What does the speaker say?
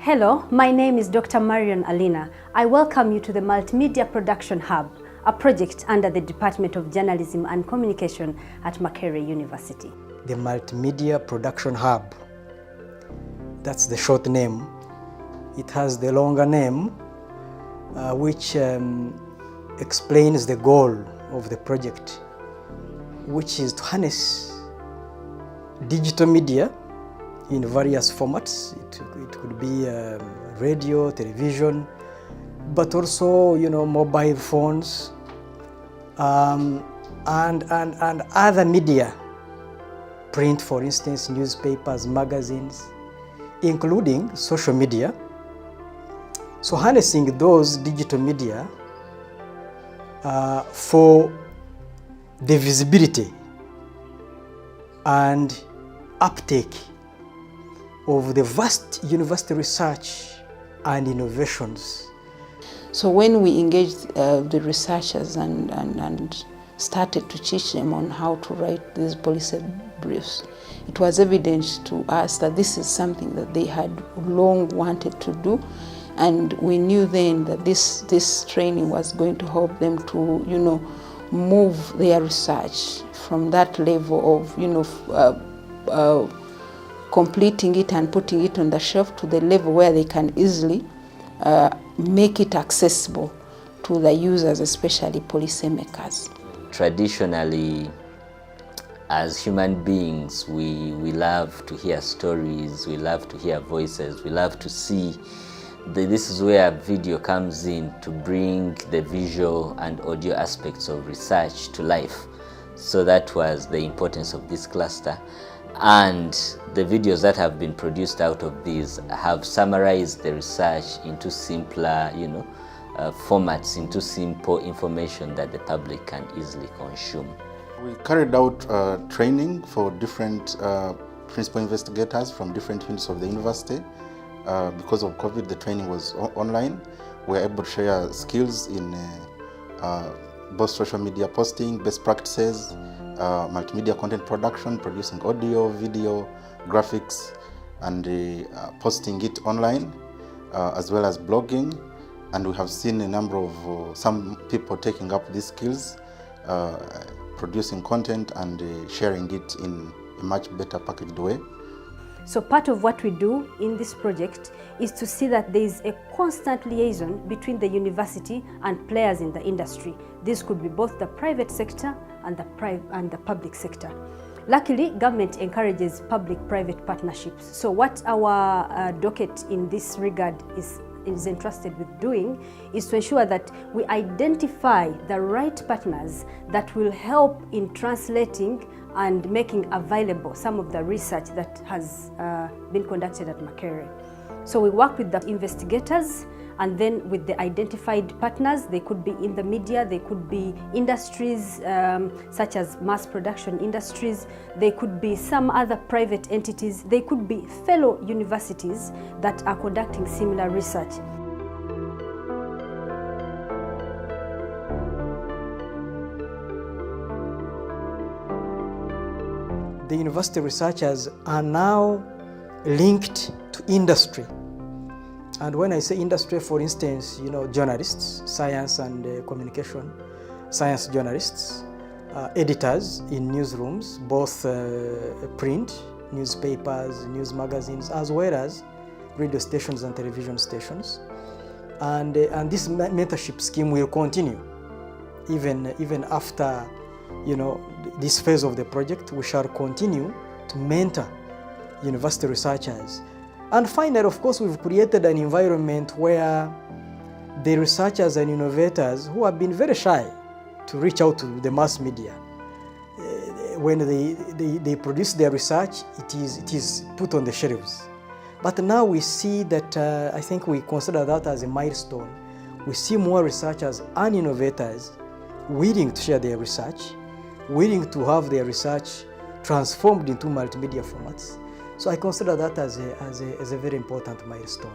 Hello, my name is Dr. Marion Alina. I welcome you to the Multimedia Production Hub, a project under the Department of Journalism and Communication at Makerere University. The Multimedia Production Hub, that's the short name. It has the longer name, which explains the goal of the project, which is to harness digital media in various formats. It could be radio, television, but also, mobile phones and other media, print, for instance, newspapers, magazines, including social media. So harnessing those digital media for the visibility and uptake of the vast university research and innovations. So when we engaged the researchers and started to teach them on how to write these policy briefs, it was evident to us that this is something that they had long wanted to do, and we knew then that this training was going to help them to, move their research from that level of, completing it and putting it on the shelf to the level where they can easily make it accessible to the users, especially policymakers. Traditionally, as human beings, we love to hear stories, we love to hear voices, we love to see. This is where video comes in to bring the visual and audio aspects of research to life. So that was the importance of this cluster. And the videos that have been produced out of these have summarized the research into simpler, formats, into simple information that the public can easily consume. We carried out training for different principal investigators from different units of the university. Because of COVID, the training was online. We were able to share skills in both social media posting, best practices, multimedia content production, producing audio, video, graphics, and posting it online, as well as blogging. And we have seen a number of some people taking up these skills, producing content and sharing it in a much better packaged way. So part of what we do in this project is to see that there is a constant liaison between the university and players in the industry. This could be both the private sector and the public sector. Luckily, government encourages public-private partnerships. So what our docket in this regard is entrusted with doing is to ensure that we identify the right partners that will help in translating and making available some of the research that has been conducted at Makerere. So we work with the investigators and then with the identified partners. They could be in the media, they could be industries such as mass production industries, they could be some other private entities, they could be fellow universities that are conducting similar research. The university researchers are now linked to industry. And when I say industry, for instance, journalists, science and communication, science journalists, editors in newsrooms, both print, newspapers, news magazines, as well as radio stations and television stations. And this mentorship scheme will continue even after this phase of the project. We shall continue to mentor university researchers. And finally, of course, we've created an environment where the researchers and innovators who have been very shy to reach out to the mass media, when they produce their research, it is put on the shelves. But now we see that, I think we consider that as a milestone. We see more researchers and innovators willing to share their research, willing to have their research transformed into multimedia formats. So I consider that as a very important milestone.